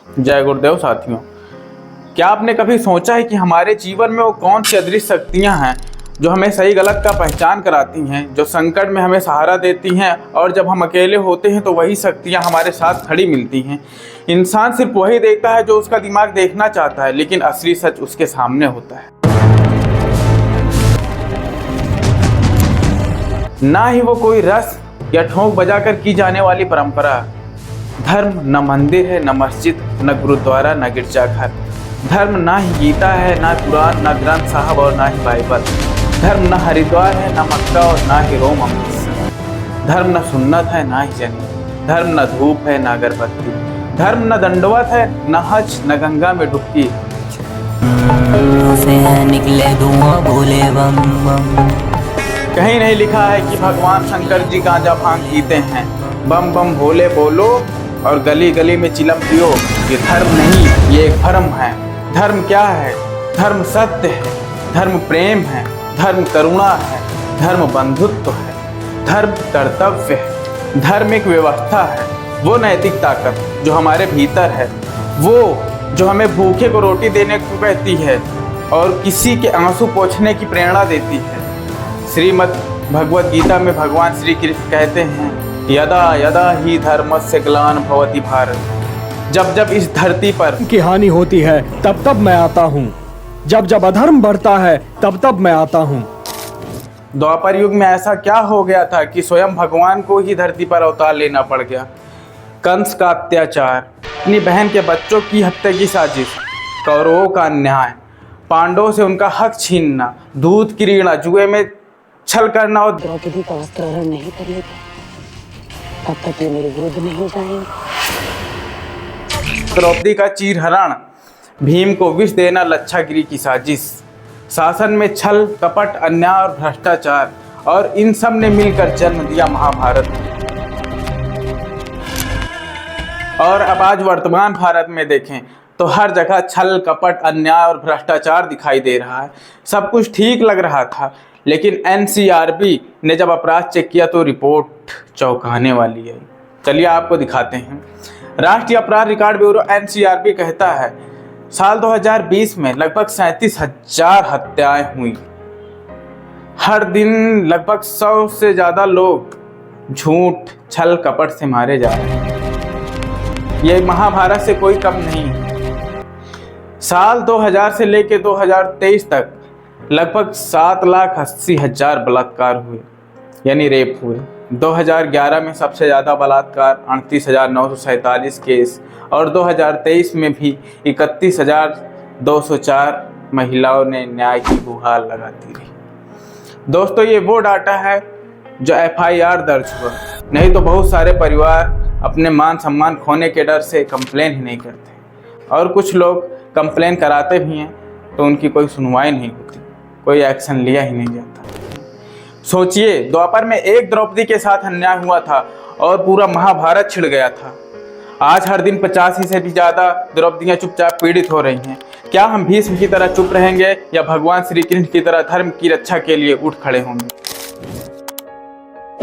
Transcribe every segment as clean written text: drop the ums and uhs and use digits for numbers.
जय गुरुदेव साथियों, क्या आपने कभी सोचा है कि हमारे जीवन में वो कौन सी अदृश्य शक्तियाँ हैं जो हमें सही गलत का पहचान कराती हैं, जो संकट में हमें सहारा देती हैं और जब हम अकेले होते हैं तो वही शक्तियाँ हमारे साथ खड़ी मिलती हैं। इंसान सिर्फ वही देखता है जो उसका दिमाग देखना चाहता है, लेकिन असली सच उसके सामने होता है। ना ही वो कोई रस्म या ठोंक बजाकर की जाने वाली परंपरा। धर्म न मंदिर है, न मस्जिद, न गुरुद्वारा, न गिरजाघर। धर्म ना ही गीता है, ना कुरान, ना ग्रंथ साहब और ना ही बाइबल। धर्म न हरिद्वार है, न मक्का और ना ही रोम अमृतसर। धर्म न सुन्नत है, ना ही जन्नत। धर्म न धूप है, ना अगरबत्ती। धर्म न दंडवत है, न हज, न गंगा में डुबकी। से निकले धुआं बोले बम बम। कहीं नहीं लिखा है कि भगवान शंकर जी गांजा भांग पीते हैं। बम बम भोले बोलो और गली गली में चिलम पियो। ये धर्म नहीं, ये एक भ्रम है। धर्म क्या है? धर्म सत्य है, धर्म प्रेम है, धर्म करुणा है, धर्म बंधुत्व है, धर्म कर्तव्य है, धर्म एक व्यवस्था है। वो नैतिक ताकत जो हमारे भीतर है, वो जो हमें भूखे को रोटी देने को कहती है और किसी के आंसू पोंछने की प्रेरणा देती है। श्रीमद् भगवद गीता में भगवान श्री कृष्ण कहते हैं, यदा यदा ही धर्मस्य ग्लान भवति भारत। जब जब इस धरती पर की हानि होती है तब तब मैं आता हूँ, जब जब अधर्म बढ़ता है तब तब मैं आता हूँ। द्वापर युग में ऐसा क्या हो गया था कि स्वयं भगवान को ही धरती पर अवतार लेना पड़ गया। कंस का अत्याचार, अपनी बहन के बच्चों की हत्या की साजिश, कौरवों का अन्याय, पांडवों से उनका हक छीनना, दूध की ऋणा, जुए में छल करना और द्रौपदी का वस्त्रहरण नहीं कर लेते तब तक ये मेरे विरुद्ध नहीं जाएंगे। द्रौपदी का चीरहरण, भीम को विष देना, लच्छागिरी की साजिश, शासन में छल कपट अन्याय और भ्रष्टाचार, और इन सब ने मिलकर जन्म दिया महाभारत। और अब आज वर्तमान भारत में देखें तो हर जगह छल कपट अन्याय और भ्रष्टाचार दिखाई दे रहा है। सब कुछ ठीक लग रहा था, लेकिन एनसीआरबी ने जब अपराध चेक किया तो रिपोर्ट चौंकाने वाली है। चलिए आपको दिखाते हैं। राष्ट्रीय अपराध रिकॉर्ड ब्यूरो एनसीआरबी कहता है साल 2020 में लगभग 37,000 हत्याएं हुई। हर दिन लगभग 100 से ज़्यादा लोग झूठ छल कपट से मारे जा रहे हैं। ये महाभारत से कोई कम नहीं है। साल 2000 से लेकर 2023 तक लगभग 7,80,000 बलात्कार हुए, यानी रेप हुए। 2011 में सबसे ज़्यादा बलात्कार 38,947 केस, और 2023 में भी 31,204 महिलाओं ने न्याय की गुहार लगाती रही। दोस्तों, ये वो डाटा है जो एफआईआर दर्ज हुआ, नहीं तो बहुत सारे परिवार अपने मान सम्मान खोने के डर से कंप्लेन ही नहीं करते, और कुछ लोग कंप्लेन कराते भी हैं तो उनकी कोई सुनवाई नहीं होती, कोई एक्शन लिया ही नहीं जाता। सोचिए, द्वापर में एक द्रौपदी के साथ अन्याय हुआ था और पूरा महाभारत छिड़ गया था। आज हर दिन 85 से भी ज़्यादा द्रौपदियाँ चुपचाप पीड़ित हो रही हैं। क्या हम भीष्म की तरह चुप रहेंगे या भगवान श्री कृष्ण की तरह धर्म की रक्षा के लिए उठ खड़े होंगे?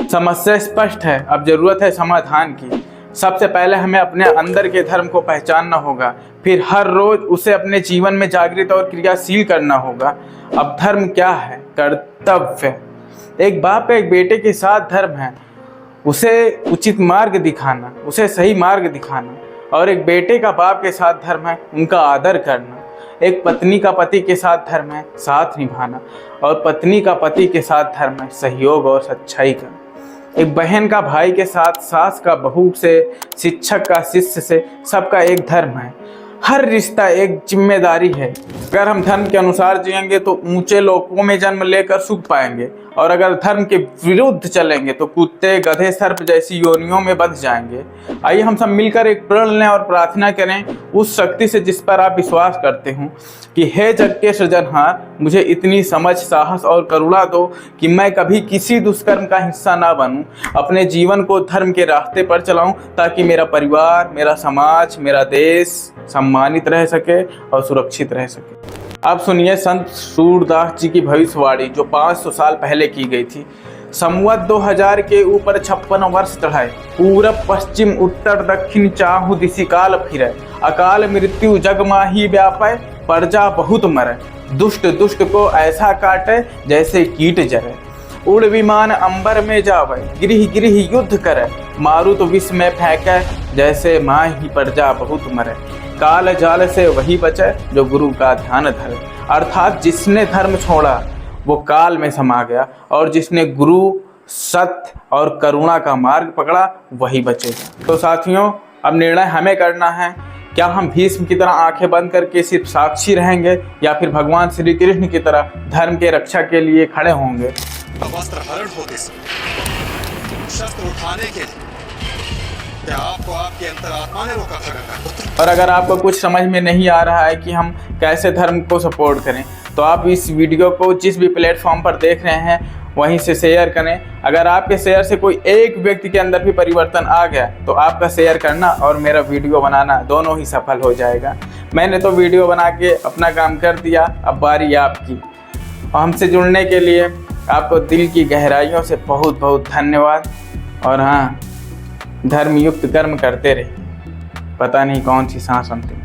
समस्या स्पष्ट है, अब जरूरत है समाधान की। सबसे पहले हमें अपने अंदर के धर्म को पहचानना होगा, फिर हर रोज उसे अपने जीवन में जागृत और क्रियाशील करना होगा। अब धर्म क्या है? कर्तव्य। एक बाप का एक बेटे के साथ धर्म है उसे उचित मार्ग दिखाना, उसे सही मार्ग दिखाना, और एक बेटे का बाप के साथ धर्म है उनका आदर करना। एक पत्नी का पति के साथ धर्म है साथ निभाना, और पत्नी का पति के साथ धर्म है सहयोग और सच्चाई का। एक बहन का भाई के साथ, सास का बहू से, शिक्षक का शिष्य से, सबका एक धर्म है। हर रिश्ता एक जिम्मेदारी है। अगर हम धर्म के अनुसार जिएंगे तो ऊंचे लोकों में जन्म लेकर सुख पाएंगे, और अगर धर्म के विरुद्ध चलेंगे तो कुत्ते गधे सर्प जैसी योनियों में बंध जाएंगे। आइए हम सब मिलकर एक प्रण लें और प्रार्थना करें उस शक्ति से जिस पर आप विश्वास करते हो कि हे जग के सृजनहार, मुझे इतनी समझ, साहस और करुणा दो कि मैं कभी किसी दुष्कर्म का हिस्सा ना बनूं, अपने जीवन को धर्म के रास्ते पर चलाऊं, ताकि मेरा परिवार, मेरा समाज, मेरा देश सम्मानित रह सके और सुरक्षित रह सके। अब सुनिए संत सूरदास जी की भविष्यवाणी जो 500 साल पहले की गई थी। संवत 2000 के ऊपर 56 वर्ष चढ़ाए, पूरब पश्चिम उत्तर दक्षिण चाहु दिशि काल फिरे, अकाल मृत्यु जग माही व्यापे, प्रजा बहुत मरे, दुष्ट दुष्ट को ऐसा काटे जैसे कीट जरे, उड़ विमान अंबर में जावे, गृह गृह युद्ध करे, मारुत विष में फेंके जैसे माही प्रजा बहुत मरे, काल जाल से वही बचे जो गुरु का ध्यान धरे। अर्थात जिसने धर्म छोड़ा वो काल में समा गया और जिसने गुरु सत्य और करुणा का मार्ग पकड़ा वही बचेगा। तो साथियों, अब निर्णय हमें करना है, क्या हम भीष्म की तरह आंखें बंद करके सिर्फ साक्षी रहेंगे या फिर भगवान श्री कृष्ण की तरह धर्म के रक्षा के लिए खड़े होंगे। वस्त्र हरण होते समय शस्त्र उठाने के लिए क्या आपको आपके अंतरात्मा ने रोका था गंगा? और अगर आपको कुछ समझ में नहीं आ रहा है कि हम कैसे धर्म को सपोर्ट करें, तो आप इस वीडियो को जिस भी प्लेटफॉर्म पर देख रहे हैं वहीं से शेयर करें। अगर आपके शेयर से कोई एक व्यक्ति के अंदर भी परिवर्तन आ गया तो आपका शेयर करना और मेरा वीडियो बनाना दोनों ही सफल हो जाएगा। मैंने तो वीडियो बना के अपना काम कर दिया, अब बारी आपकी। हमसे जुड़ने के लिए आपको दिल की गहराइयों से बहुत बहुत धन्यवाद। और हाँ, धर्मयुक्त कर्म करते रहिए। पता नहीं कौन सी सांस अंतिम